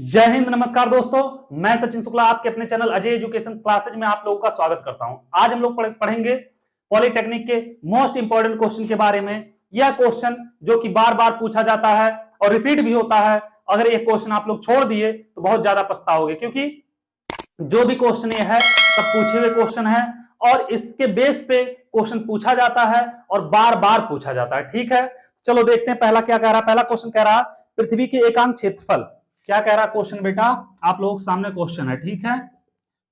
जय हिंद, नमस्कार दोस्तों। मैं सचिन शुक्ला आपके अपने चैनल अजय एजुकेशन क्लासेज में आप लोगों का स्वागत करता हूं। आज हम लोग पढ़ेंगे पॉलिटेक्निक के मोस्ट इंपॉर्टेंट क्वेश्चन के बारे में। यह क्वेश्चन जो कि बार बार पूछा जाता है और रिपीट भी होता है। अगर ये क्वेश्चन आप लोग छोड़ दिए तो बहुत ज्यादा पछताओगे, क्योंकि जो भी क्वेश्चन ये है सब पूछे हुए क्वेश्चन है और इसके बेस पे क्वेश्चन पूछा जाता है और बार बार पूछा जाता है। ठीक है, चलो देखते हैं पहला क्या कह रहा है। पहला क्वेश्चन कह रहा है पृथ्वी के एकांक क्षेत्रफल। क्या कह रहा है क्वेश्चन बेटा, आप लोगों के सामने क्वेश्चन है। ठीक है,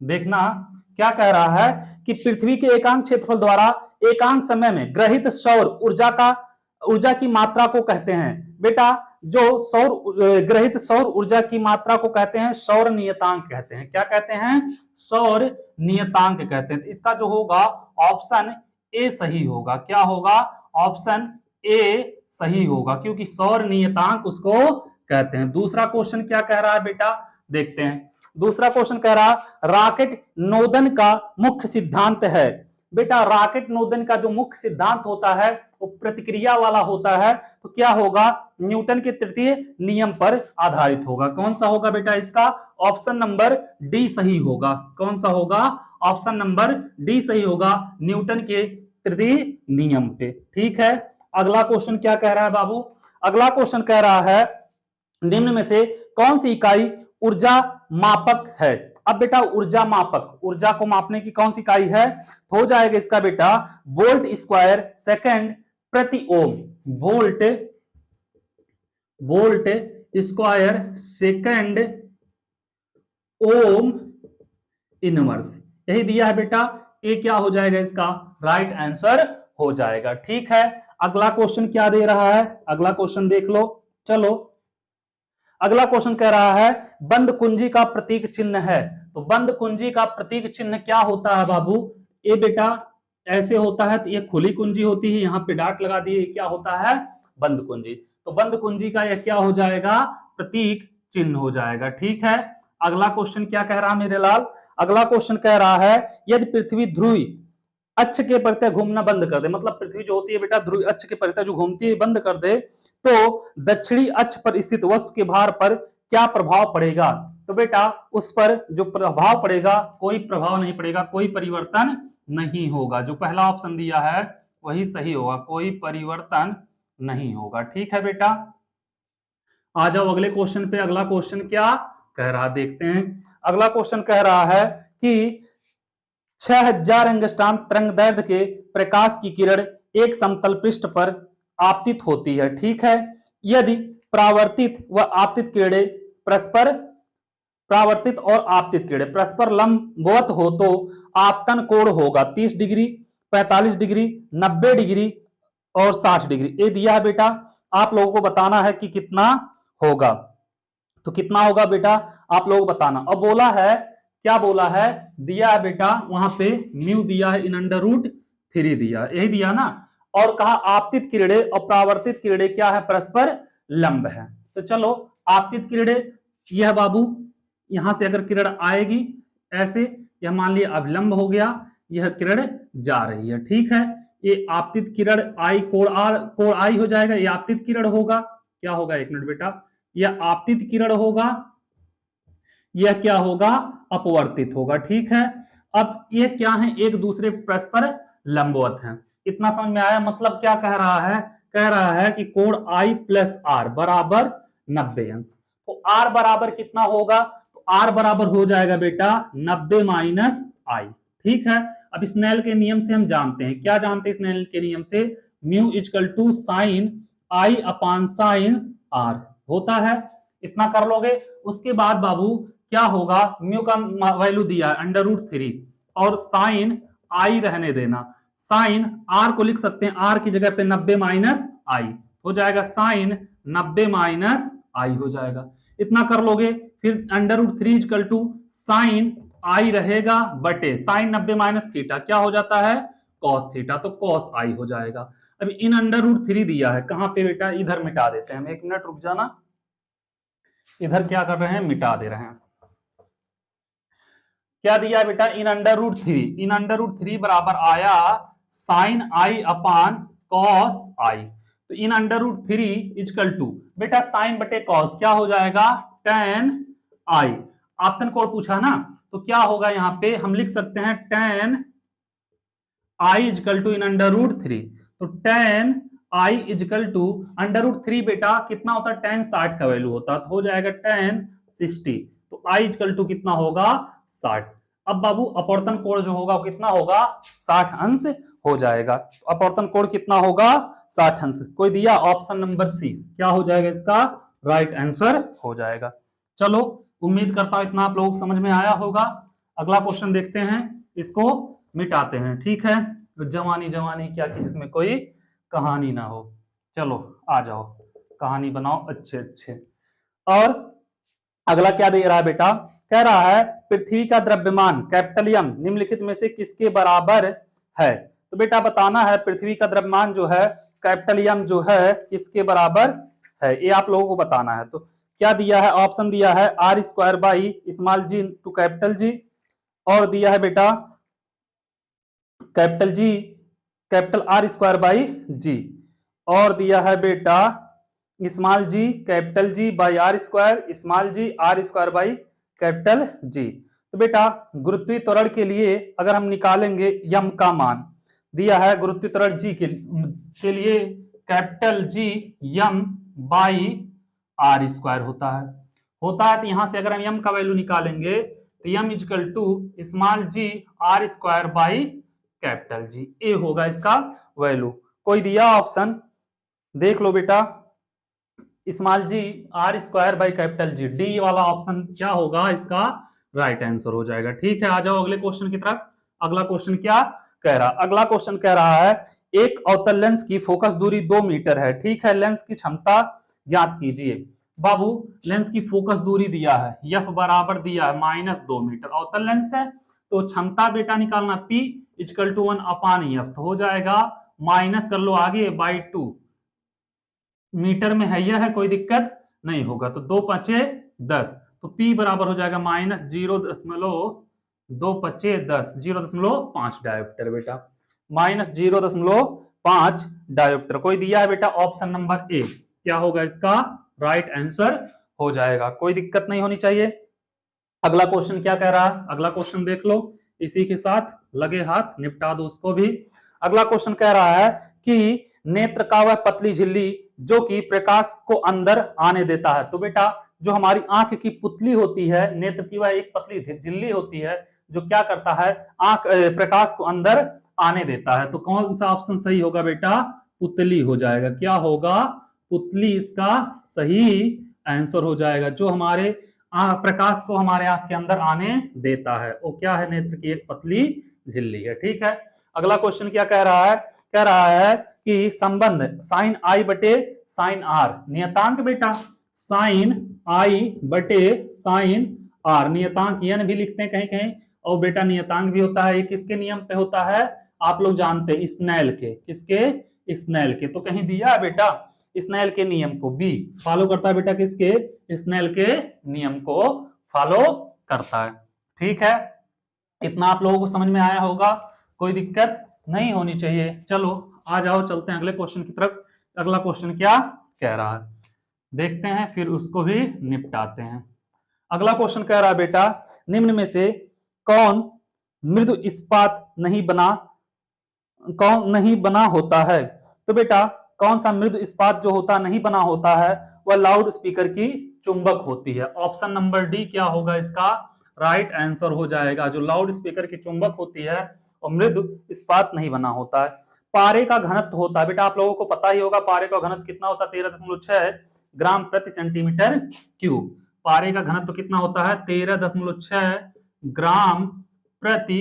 देखना क्या कह रहा है कि पृथ्वी के एकांक क्षेत्रफल द्वारा एकांक समय में ग्रहित सौर ऊर्जा की मात्रा को कहते हैं। बेटा जो ग्रहित सौर ऊर्जा की मात्रा को कहते हैं सौर नियतांक कहते हैं। क्या कहते हैं? सौर नियतांक कहते हैं। इसका जो होगा ऑप्शन ए सही होगा। क्या होगा? ऑप्शन ए सही होगा, क्योंकि सौर नियतांक उसको कहते हैं। दूसरा क्वेश्चन क्या कह रहा है बेटा, देखते हैं। दूसरा क्वेश्चन कह रहा रॉकेट नोदन का मुख्य सिद्धांत है। बेटा रॉकेट नोदन का जो मुख्य सिद्धांत होता है वो प्रतिक्रिया वाला होता है, तो क्या होगा? न्यूटन के तृतीय नियम पर आधारित होगा। कौन सा होगा बेटा इसका? ऑप्शन नंबर डी सही होगा। कौन सा होगा? ऑप्शन नंबर डी सही होगा, न्यूटन के तृतीय नियम पे। ठीक है, अगला क्वेश्चन क्या कह रहा है बाबू? अगला क्वेश्चन कह रहा है निम्न में से कौन सी इकाई ऊर्जा मापक है? अब बेटा ऊर्जा मापक, ऊर्जा को मापने की कौन सी इकाई है? हो जाएगा इसका बेटा वोल्ट स्क्वायर सेकंड प्रति ohm. Volt square second ohm inverse, यही दिया है बेटा। ये क्या हो जाएगा? इसका राइट आंसर हो जाएगा। ठीक है, अगला क्वेश्चन क्या दे रहा है? अगला क्वेश्चन देख लो। चलो अगला क्वेश्चन कह रहा है बंद कुंजी का प्रतीक चिन्ह है। तो बंद कुंजी का प्रतीक चिन्ह क्या होता है बाबू? ये बेटा ऐसे होता है, तो ये खुली कुंजी होती है, यहाँ पे डॉट लगा दिए, क्या होता है? बंद कुंजी। तो बंद कुंजी का यह क्या हो जाएगा? प्रतीक चिन्ह हो जाएगा। ठीक है, अगला क्वेश्चन क्या कह रहा है मेरे लाल? अगला क्वेश्चन कह रहा है यदि पृथ्वी ध्रुवी अक्ष के परितः घूमना बंद कर दे, मतलब पृथ्वी जो होती है बेटा ध्रुवीय अक्ष के परितः जो घूमती है बंद कर दे, तो दक्षिणी अक्ष पर स्थित वस्तु के भार पर क्या प्रभाव पड़ेगा? तो बेटा उस पर जो प्रभाव पड़ेगा, कोई प्रभाव नहीं पड़ेगा, कोई परिवर्तन नहीं होगा। जो पहला ऑप्शन दिया है वही सही होगा, कोई परिवर्तन नहीं होगा। ठीक है बेटा, आ जाओ अगले क्वेश्चन पे। अगला क्वेश्चन क्या कह रहा देखते हैं। अगला क्वेश्चन कह रहा है कि 6000 एंगस्ट्रॉम तरंगदैर्ध्य के प्रकाश की किरण एक समतल पृष्ठ पर आपतित होती है। ठीक है, यदि परावर्तित व आपतित किरणें परस्पर परावर्तित और आपतित किरणें परस्पर लंबवत हो तो आपतन कोण होगा 30 डिग्री, 45 डिग्री, 90 डिग्री और 60 डिग्री। ये दिया है बेटा, आप लोगों को बताना है कि कितना होगा। तो कितना होगा बेटा आप लोग बताना। अब बोला है, क्या बोला है? दिया है बेटा वहां पे म्यू दिया है इन अंडर रूट 3 दिया, यही दिया ना। और कहा आपतित किरणें और परावर्तित किरणें क्या है? परस्पर लंब है। तो चलो आपतित किरणें यह बाबू, यहां से अगर किरण आएगी ऐसे, यह मान लिया अभिलंब हो गया, यह किरण जा रही है। ठीक है, ये आपतित किरण आई कोण आई हो जाएगा, ये आपतित किरण होगा। क्या होगा? एक मिनट बेटा, यह आपतित किरण होगा, यह क्या होगा? अपवर्तित होगा। ठीक है, अब ये क्या है? एक दूसरे परस्पर लंबवत हैं। इतना समझ में आया? मतलब क्या कह रहा है? कह रहा है कि कोण I प्लस आर बराबर 90 अंश। तो आर बराबर कितना होगा? तो आर बराबर हो जाएगा बेटा 90 माइनस आई। ठीक है, अब स्नेल के नियम से हम जानते हैं, क्या जानते हैं स्नेल के नियम से? Mu equal to sine i upon sine r होता है। इतना कर लोगे, उसके बाद बाबू क्या होगा? म्यू का वैल्यू दिया है अंडर रूट 3 और साइन आई रहने देना। साइन आर को लिख सकते हैं, आर की जगह पे 90 माइनस आई हो जाएगा, साइन 90 माइनस आई हो जाएगा। इतना कर लोगे, फिर under root 3 equal to sine I रहेगा बटे साइन 90 माइनस थीटा, क्या हो जाता है? कॉस थीटा, तो कॉस आई हो जाएगा। अभी इन अंडर रूट 3 दिया है, कहां पे बेटा? इधर मिटा देते हैं हम, एक मिनट रुक जाना। इधर क्या कर रहे हैं? मिटा दे रहे हैं। क्या दिया बेटा? N under root 3, n under root 3 बराबर आया sine i upon cos i. तो n under root 3 equal to बेटा साइन बटे कॉस क्या हो जाएगा? Tan i. आपतन कोण पूछा ना, तो क्या होगा यहाँ पे हम लिख सकते हैं tan i equal to n under root 3। तो tan i equal to under root 3 बेटा कितना होता है, tan 60 का वैल्यू होता है, तो हो जाएगा tan 60। तो आई इजकल टू कितना होगा 60। अब बाबू अपवर्तन कोण जो होगा वो कितना होगा 60 अंश हो जाएगा। तो अपवर्तन कोण कितना होगा 60 अंश। कोई दिया ऑप्शन नंबर सी, क्या हो जाएगा इसका राइट आंसर हो जाएगा। चलो उम्मीद करता हूं इतना आप लोगों को समझ में आया होगा। अगला क्वेश्चन देखते हैं, इसको मिटाते हैं, ठीक है। जवानी जवानी क्या कि जिसमें कोई कहानी ना हो। चलो आ जाओ, कहानी बनाओ अच्छे अच्छे। और अगला क्या दे रहा है बेटा, कह रहा है पृथ्वी का द्रव्यमान कैपिटल एम निम्नलिखित में से किसके बराबर है। तो बेटा बताना है पृथ्वी का द्रव्यमान जो है कैपिटल एम जो है किसके बराबर है, ये आप लोगों को बताना है। तो क्या दिया है, ऑप्शन दिया है R square by small G to capital G, और दिया है बेटा capital G capital R square by G, और दिया है बेटा small G capital G by R square, small G R square by capital G. तो बेटा गुरुत्वीय त्वरण के लिए अगर हम निकालेंगे यम का मान, दिया है गुरुत्वीय त्वरण जी के लिए capital G Yama by R square होता है। तो यहां से अगर हम यम का वैल्यू निकालेंगे तो M is equal to small G R square by capital G, A होगा इसका वैल्यू। कोई दिया ऑप्शन देख लो बेटा, small G R square by capital G, D वाला ऑप्शन क्या होगा इसका राइट आंसर हो जाएगा। ठीक है, आ जाओ अगले क्वेश्चन की तरफ। अगला क्वेश्चन क्या कह रहा, अगला क्वेश्चन कह रहा है एक अवतल लेंस की फोकस दूरी 2 मीटर है, ठीक है। लेंस की क्षमता ज्ञात कीजिए। बाबू लेंस की फोकस दूरी दिया है एफ बराबर दिया है -2 मीटर, अवतल लेंस है तो क्षमता बेटा निकालना P equal to 1 upon F, तो हो जाएगा माइनस कर लो आगे बाई 2, मीटर में है यह है कोई दिक्कत नहीं होगा, तो 2 5 10, तो P बराबर हो जाएगा -0.2 0.5 डायोप्टर बेटा, -0.5 डायोप्टर। कोई दिया है बेटा ऑप्शन नंबर ए, क्या होगा इसका राइट आंसर हो जाएगा, कोई दिक्कत नहीं होनी चाहिए। अगला क्वेश्चन क्या कह रहा है, अगला क्वेश्चन देख लो, इसी के साथ लगे हाथ निपटा दो उसको भी। अगला क्वेश्चन कह रहा है कि नेत्र का वह पतली झिल्ली जो कि प्रकाश को अंदर आने देता है। तो बेटा जो हमारी आंख की पुतली होती है, नेत्र की वह एक पतली झिल्ली होती है जो क्या करता है आंख प्रकाश को अंदर आने देता है। तो कौन सा ऑप्शन सही होगा बेटा, पुतली हो जाएगा। क्या होगा, पुतली इसका सही आंसर हो जाएगा। जो हमारे प्रकाश को हमारे आंख के अंदर आने देता है वो क्या है, नेत्र की एक पतली झिल्ली है। ठीक है, अगला क्वेश्चन क्या कह रहा है, कह रहा है कि संबंध साइन आई बटे साइन आर, नियतांक बेटा साइन आई बटे साइन आर, नियतांक एन भी लिखते हैं कहीं कहीं, और बेटा नियतांक भी होता है, ये किसके नियम पे होता है आप लोग जानते हैं, स्नेल के, किसके स्नेल के। तो कहीं दिया है बेटा स्नेल के नियम को, बी फॉलो करता है बेटा किसके, स्नेल के नियम को फॉलो करता है। ठीक है, इतना आप लोगों को समझ में आया होगा, कोई दिक्कत नहीं होनी चाहिए। चलो आ जाओ चलते हैं अगले क्वेश्चन की तरफ। अगला क्वेश्चन क्या कह रहा है देखते हैं, फिर उसको भी निपटाते हैं। अगला क्वेश्चन कह रहा है बेटा निम्न में से कौन मृदु इस्पात कौन नहीं बना होता है। तो बेटा कौन सा मृदु इस्पात जो होता नहीं बना होता है वह लाउड स्पीकर की चुंबक होती है। ऑप्शन नंबर डी क्या होगा इसका राइट आंसर हो जाएगा। जो लाउड स्पीकर की चुंबक होती है और मृदु इस्पात नहीं बना होता है। पारे का घनत्व होता है बेटा, आप लोगों को पता ही होगा पारे का घनत्व कितना होता है, 13.6 ग्राम प्रति सेंटीमीटर क्यूब। पारे का घनत्व कितना होता है 13.6 ग्राम प्रति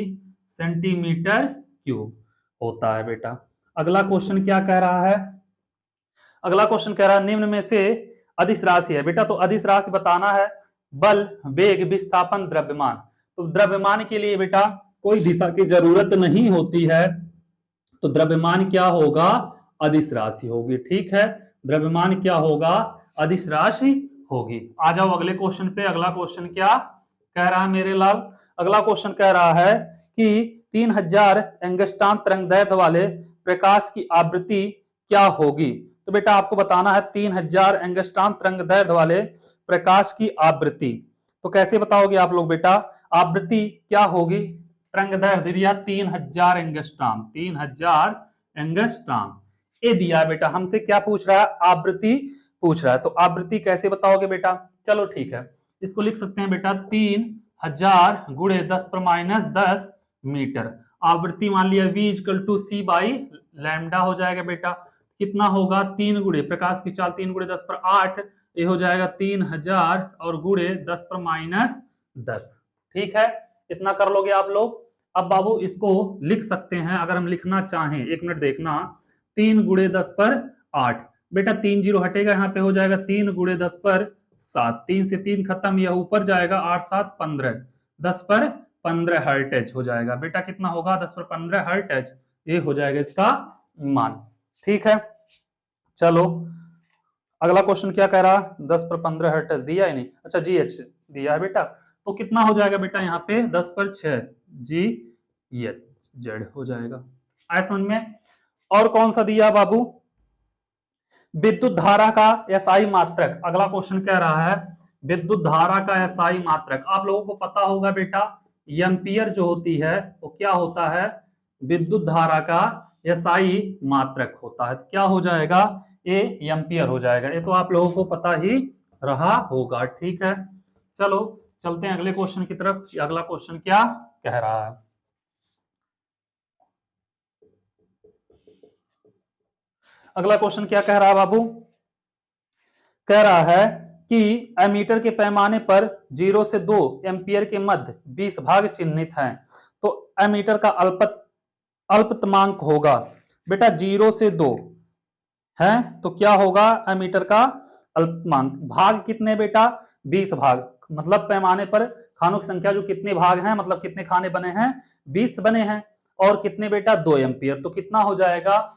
सेंटीमीटर क्यूब होता है बेटा। अगला क्वेश्चन क्या कह रहा है, अगला क्वेश्चन कह रहा है निम्न में से अदिश राशि है बेटा, तो अदिश राशि बताना है बल वेग विस्थापन द्रव्यमान। तो द्रव्यमान के लिए बेटा कोई दिशा की जरूरत नहीं होती है, तो द्रव्यमान क्या होगा अदिश राशि होगी। ठीक है, द्रव्यमान क्या होगा अदिश राशि होगी। आ जाओ अगले क्वेश्चन पे। अगला क्वेश्चन क्या कह रहा है मेरे लाल, अगला क्वेश्चन कह रहा है कि 3000 एंगस्ट्रॉम तरंगदैर्घ्य वाले प्रकाश की आवृत्ति क्या होगी। तो बेटा आपको बताना है 3000 एंगस्ट्रॉम तरंगदैर्घ्य वाले प्रकाश की आवृत्ति, तो कैसे बताओगे आप लोग बेटा? आवृत्ति क्या होगी? तरंगदैर्घ्य दिया 3000 एंगस्ट्रॉम, 3000 एंगस्ट्रॉम ये दिया है बेटा। हमसे क्या पूछ रहा है? आवृत्ति पूछ रहा है। तो आवृत्ति कैसे बताओगे बेटा? चलो ठीक है, इसको लिख सकते हैं बेटा 3000 गुणे 10⁻10 मीटर। आवृत्ति मान लिया v equal to c by lambda हो जाएगा बेटा। कितना होगा? 3 गुणे प्रकाश की चाल 3 गुणे 10⁸, ये हो जाएगा 3000 और गुणे 10⁻10। ठीक है, इतना कर लोगे आप लोग। अब बाबू इसको लिख सकते हैं अगर हम लिखना चाहें, 1 मिनट देखना। 3 गुणे 10⁸, बेटा 3 जीरो हटेगा, यहाँ पे हो जाएगा 3 गुणे 10⁻7, 3 से 3 खत्म, यह ऊपर जाएगा 8 7 15, 10⁻15 हर्ट्ज हो जाएगा बेटा। कितना होगा? 10⁻15 हर्ट्ज, ये हो जाएगा इसका मान। ठीक है, चलो अगला क्वेश्चन क्या कह रहा? 10/15 हर्ट्ज दिया ही नहीं। अच्छा GH दिया है बेटा, तो कितना हो जाएगा बेटा? यहाँ पे 10/6 GH हो जाएगा। आया समझ में? और कौन सा दिया बाबू? विद्युत धारा का एसआई मात्रक। अगला क्वेश्चन कह रहा है विद्युत धारा का एसआई मात्रक। आप लोगों को पता होगा बेटा, एम्पियर जो होती है वो क्या होता है? विद्युत धारा का एसआई मात्रक होता है। क्या हो जाएगा? ये एम्पियर हो जाएगा। ये तो आप लोगों को पता ही रहा होगा। ठीक है, चलो चलते हैं अगले क्वेश्चन की तरफ। अगला क्वेश्चन क्या कह रहा है? अगला क्वेश्चन क्या कह रहा है बाबू? कह रहा है कि एमीटर के पैमाने पर 0 से 2 एम्पियर के मध्य 20 भाग चिन्हित हैं। तो एमीटर का अल्पतमांक होगा बेटा 0 से 2 है, तो क्या होगा एमीटर का अल्पतमांक? भाग कितने बेटा? 20 भाग। मतलब पैमाने पर खानों की संख्या जो कितने भाग हैं, मतलब कितने खाने बने हैं? 20 बने हैं। और कितने बेटा? 2 एम्पियर। तो कितना हो जाएगा?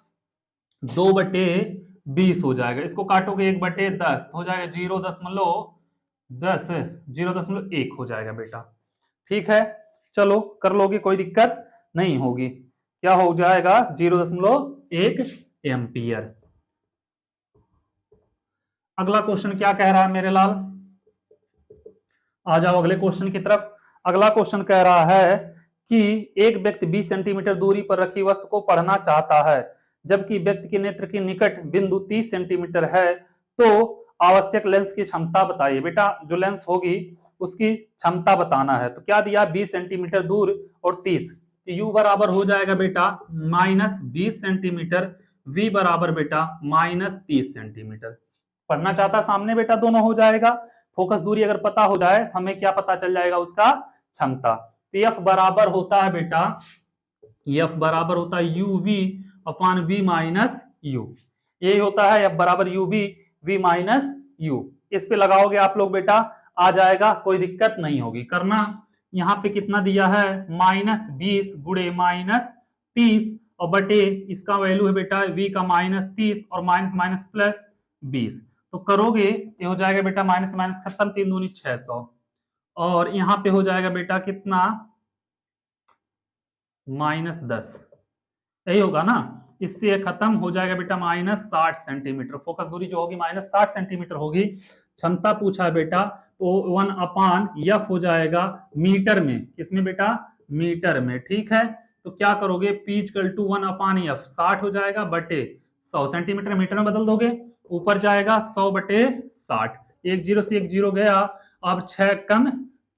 2/20 हो जाएगा। इसको काटोगे 1/10 हो जाएगा 0.10, 0.1 हो जाएगा बेटा। ठीक है, चलो कर लोगे, कोई दिक्कत नहीं होगी। क्या हो जाएगा? 0.1 एम्पियर। अगला क्वेश्चन क्या कह रहा है मेरे लाल? आ जाओ अगले क्वेश्चन की तरफ। अगला क्वेश्चन कह रहा है कि एक व्यक्ति 20 सेंटीमीटर दूरी पर रखी वस्तु को पढ़ना चाहता है, जबकि व्यक्ति के नेत्र के निकट बिंदु 30 सेंटीमीटर है, तो आवश्यक लेंस की क्षमता बताइए। बेटा जो लेंस होगी उसकी क्षमता बताना है। तो क्या दिया? 20 सेंटीमीटर दूर और 30, U बराबर हो जाएगा बेटा -20 सेंटीमीटर, V बराबर बेटा -30 सेंटीमीटर। पढ़ना चाहता सामने बेटा दोनों हो जाएगा। फोकस दूरी अगर पता हो जाए तो हमें क्या पता चल जाएगा? उसका क्षमता। तो F बराबर होता है बेटा, F बराबर होता है UV upon V minus U। ये होता है F बराबर UV V माइनस U। इस पे लगाओगे आप लोग बेटा, आ जाएगा, कोई दिक्कत नहीं होगी। करना यहाँ पे कितना दिया है? -20 गुणे -30 और बटे इसका वैल्यू है बेटा V का -30 और माइनस माइनस प्लस 20। तो करोगे ये हो जाएगा बेटा माइनस माइनस खत्म, 3 दूनी 600 और यहाँ पे हो जाएगा बेटा कितना? -10। यही होगा ना? इससे खत्म हो जाएगा बेटा -60 सेंटीमीटर। फोकस दूरी जो होगी -60 सेंटीमीटर होगी। क्षमता पूछा है बेटा, तो 1/F हो जाएगा मीटर में। किसमें बेटा? मीटर में। ठीक है, तो क्या करोगे? P = 1/F 60 हो जाएगा बटे 100 सेंटीमीटर मीटर में बदल दोगे, ऊपर जाएगा 100/60। 1 0 से 1 0 गया। अब 6 कम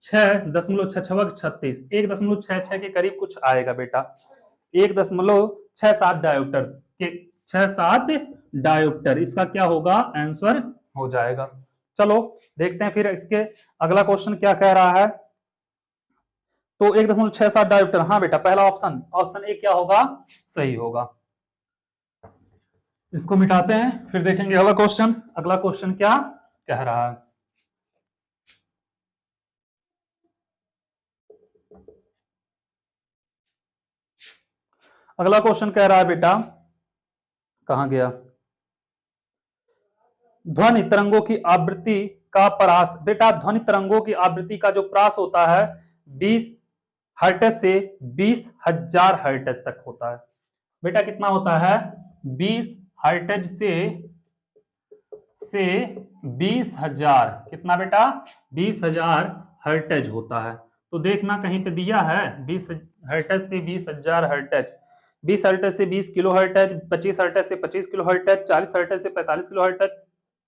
6.66 36, 1.66 के करीब कुछ आएगा बेटा। 1.67 डायोप्टर के 6-7 डायोप्टर इसका क्या होगा? आंसर हो जाएगा। चलो देखते हैं फिर इसके अगला क्वेश्चन क्या कह रहा है। तो 1.67 डायोप्टर, हाँ बेटा पहला ऑप्शन, ऑप्शन ए क्या होगा? सही होगा। इसको मिटाते हैं फिर देखेंगे अगला क्वेश्चन। अगला क्वेश्चन क्या कह रहा है? अगला क्वेश्चन कह रहा है बेटा, कहां गया? ध्वनि तरंगों की आवृत्ति का परास। बेटा ध्वनि तरंगों की आवृत्ति का जो परास होता है 20 हर्ट्ज से 20,000 हर्ट्ज तक होता है। बेटा कितना होता है? 20 हर्ट्ज से से 20,000, कितना बेटा 20,000 हर्ट्ज होता है। तो देखना कहीं पे दिया है 20 हर्ट्ज से 20,000 हर्ट्ज, 20 हर्ट्ज से 20 किलो हर्ट्ज, 25 हर्ट्ज से 25 किलो हर्ट्ज, 40 हर्ट्ज से 45 किलो हर्ट्ज,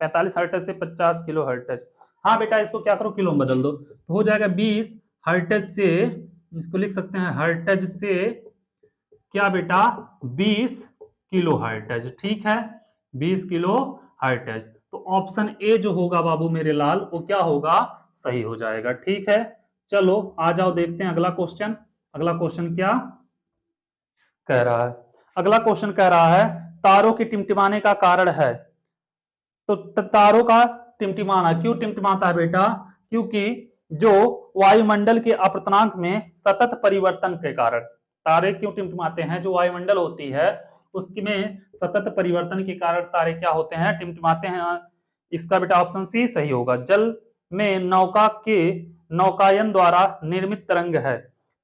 45 हर्ट्ज से 50 किलो हर्ट्ज। हाँ बेटा इसको क्या करो किलो में बदल दो, तो हो जाएगा 20 हर्ट्ज से, इसको लिख सकते हैं हर्ट्ज से क्या बेटा 20 किलो हर्ट्ज, ठीक है 20 किलो हर्ट्ज। तो ऑप्शन ए जो होगा बाबू मेरे लाल वो क्या होगा, सही हो जाएगा, ठीक है। चलो आ जाओ देखते हैं अगला क्वेश्चन। अगला क्वेश्चन क्या कह रहा है, अगला क्वेश्चन कह रहा है तारों के टिमटिमाने का कारण है। तो तारों का टिमटिमाना क्यों टिमटिमाता है बेटा, क्योंकि जो वायुमंडल के अपर्तनांक में सतत परिवर्तन के कारण तारे क्यों टिमटिमाते हैं, जो वायुमंडल होती है उसमें सतत परिवर्तन के कारण तारे क्या होते हैं, टिमटिमाते हैं। इसका बेटा ऑप्शन सी सही होगा। जल में नौका के नौकायन द्वारा निर्मित तरंग है।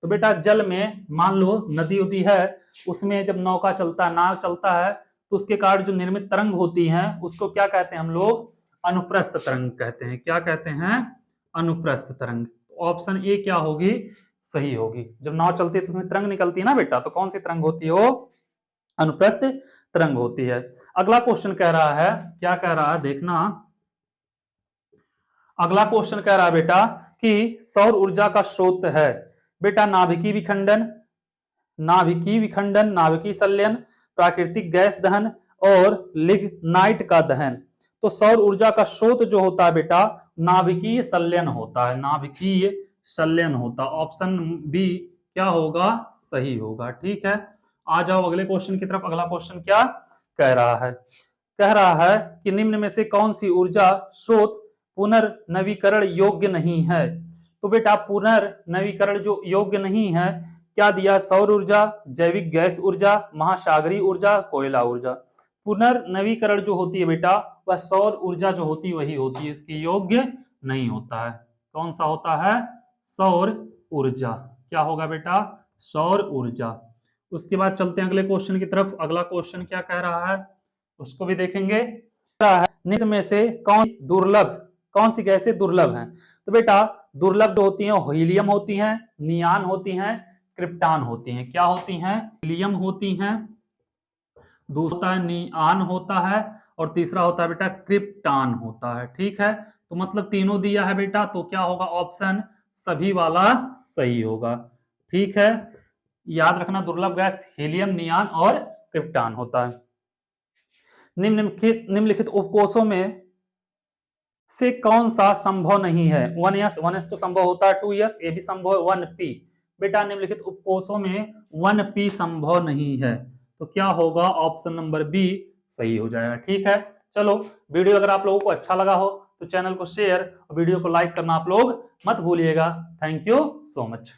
तो बेटा जल में मान लो नदी उदी है, उसमें जब नौका चलता है, नाव चलता है, तो उसके कारण जो निर्मित तरंग होती हैं उसको क्या कहते हैं हम लोग, अनुप्रस्थ तरंग कहते हैं। क्या कहते हैं, अनुप्रस्थ तरंग। ऑप्शन ए क्या होगी, सही होगी। जब नाव चलती है तो उसमें तरंग निकलती है ना बेटा, तो कौन सी तरंग होती है वो, अनुप्रस्थ तरंग होती है। अगला क्वेश्चन कह रहा है, क्या कह रहा है देखना, अगला क्वेश्चन कह रहा है बेटा कि सौर ऊर्जा का स्रोत है बेटा नाभिकीय विखंडन, नाभिकीय विखंडन, नाभिकीय संलयन, प्राकृतिक गैस दहन और लिग्नाइट का दहन। तो सौर ऊर्जा का स्रोत जो होता है बेटा नाभिकीय संलयन होता है, नाभिकीय संलयन होता है। ऑप्शन बी क्या होगा, सही होगा, ठीक है। आ जाओ अगले क्वेश्चन की तरफ। अगला क्वेश्चन क्या कह रहा है, कह रहा है कि निम्न में से कौन सी ऊर्जा स्रोत पुनर्नवीकरण योग्य नहीं है। तो बेटा पुनर्नवीकरण जो योग्य नहीं है क्या दिया, सौर ऊर्जा, जैविक गैस ऊर्जा, महासागरीय ऊर्जा, कोयला ऊर्जा। पुनर्नवीकरण जो होती है बेटा वह सौर ऊर्जा जो होती है वही होती है, इसकी योग्य नहीं होता है। कौन सा होता है, सौर ऊर्जा। क्या होगा बेटा, सौर ऊर्जा। उसके बाद चलते हैं अगले क्वेश्चन की तरफ। अगला क्वेश्चन क्या कह रहा है उसको भी देखेंगे। निम्न में से कौन सी गैसें दुर्लभ हैं। तो बेटा दुर्लभ जो होती हैं हीलियम होती हैं, नियान होती हैं, क्रिप्टान होती हैं। क्या होती हैं, हीलियम होती हैं, दूसरा नियान होता है और तीसरा होता है बेटा क्रिप्टान होता है, ठीक है। तो मतलब तीनों दिया है बेटा, तो क्या होगा, ऑप्शन सभी वाला सही होगा, ठीक है। याद रखना दुर्लभ गैस हीलियम, नियान और क्रिप्टान होता है। निम्नलिखित उपकोषों में से कौन सा संभव नहीं है, 1s तो संभव होता है, 2s ये भी संभव है, 1p बेटा निम्नलिखित उपकोषों में 1p संभव नहीं है। तो क्या होगा, ऑप्शन नंबर बी सही हो जाएगा, ठीक है। चलो वीडियो अगर आप लोगों को अच्छा लगा हो तो चैनल को शेयर और वीडियो को लाइक करना आप लोग मत भूलिएगा। Thank you so much.